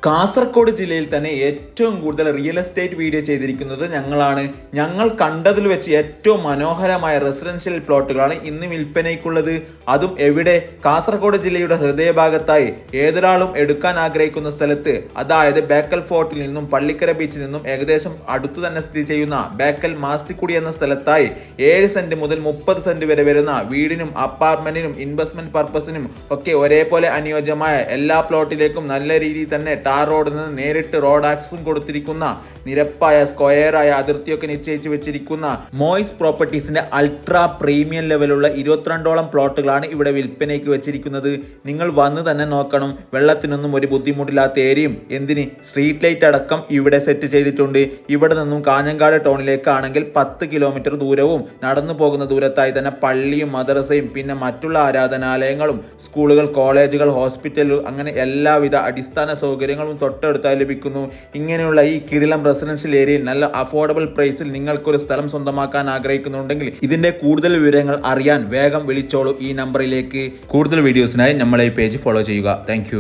കാസർഗോഡ് ജില്ലയിൽ തന്നെ ഏറ്റവും കൂടുതൽ റിയൽ എസ്റ്റേറ്റ് വീഡിയോ ചെയ്തിരിക്കുന്നത് ഞങ്ങളാണ്. ഞങ്ങൾ കണ്ടതിൽ വെച്ച് ഏറ്റവും മനോഹരമായ റെസിഡൻഷ്യൽ പ്ലോട്ടുകളാണ് ഇന്ന് വിൽപ്പനയ്ക്കുള്ളത്. അതും എവിടെ? കാസർഗോഡ് ജില്ലയുടെ ഹൃദയഭാഗത്തായി ഏതൊരാളും എടുക്കാൻ ആഗ്രഹിക്കുന്ന സ്ഥലത്ത്, അതായത് ബേക്കൽ ഫോർട്ടിൽ നിന്നും പള്ളിക്കര ബീച്ചിൽ നിന്നും ഏകദേശം അടുത്തു തന്നെ സ്ഥിതി ചെയ്യുന്ന ബേക്കൽ മാസ്തിക്കുടി എന്ന സ്ഥലത്തായി 7 സെന്റ് മുതൽ 30 സെന്റ് വരെ വരുന്ന വീടിനും അപ്പാർട്ട്മെന്റിനും ഇൻവെസ്റ്റ്മെന്റ് പർപ്പസിനും ഒക്കെ ഒരേപോലെ അനുയോജ്യമായ എല്ലാ പ്ലോട്ടിലേക്കും നല്ല രീതിയിൽ തന്നെ ടാർ റോഡിൽ നിന്ന് നേരിട്ട് റോഡ് ആക്സസും കൊടുത്തിരിക്കുന്ന നിരപ്പായ സ്ക്വയറായ അതിർത്തിയൊക്കെ നിശ്ചയിച്ചു വെച്ചിരിക്കുന്ന മോയിസ് പ്രോപ്പർട്ടീസിന്റെ അൾട്രാ പ്രീമിയം ലെവലുള്ള 22ഓളം പ്ലോട്ടുകളാണ് ഇവിടെ വിൽപ്പനയ്ക്ക് വെച്ചിരിക്കുന്നത്. നിങ്ങൾ വന്ന് തന്നെ നോക്കണം. വെള്ളത്തിനൊന്നും ഒരു ബുദ്ധിമുട്ടില്ലാത്ത ഏരിയയും എന്തിന് സ്ട്രീറ്റ് ലൈറ്റ് അടക്കം ഇവിടെ സെറ്റ് ചെയ്തിട്ടുണ്ട്. ഇവിടെ നിന്നും കാഞ്ഞങ്ങാട് ടൗണിലേക്കാണെങ്കിൽ 10 കിലോമീറ്റർ ദൂരവും നടന്നു പോകുന്ന ദൂരത്തായി തന്നെ പള്ളിയും മദ്രസയും പിന്നെ മറ്റുള്ള ആരാധനാലയങ്ങളും സ്കൂളുകൾ, കോളേജുകൾ, ഹോസ്പിറ്റലുകൾ അങ്ങനെ എല്ലാവിധ അടിസ്ഥാന സൗകര്യങ്ങളും തൊട്ടടുത്തായി ലഭിക്കുന്നു. ഇങ്ങനെയുള്ള ഈ കിടിലം റെസിഡൻഷ്യൽ ഏരിയയിൽ നല്ല അഫോർഡബിൾ പ്രൈസിൽ നിങ്ങൾക്കൊരു സ്ഥലം സ്വന്തമാക്കാൻ ആഗ്രഹിക്കുന്നുണ്ടെങ്കിൽ ഇതിന്റെ കൂടുതൽ വിവരങ്ങൾ അറിയാൻ വേഗം വിളിച്ചോളൂ ഈ നമ്പറിലേക്ക്. കൂടുതൽ വീഡിയോസിനായി നമ്മളെ ഈ പേജ് ഫോളോ ചെയ്യുക. താങ്ക്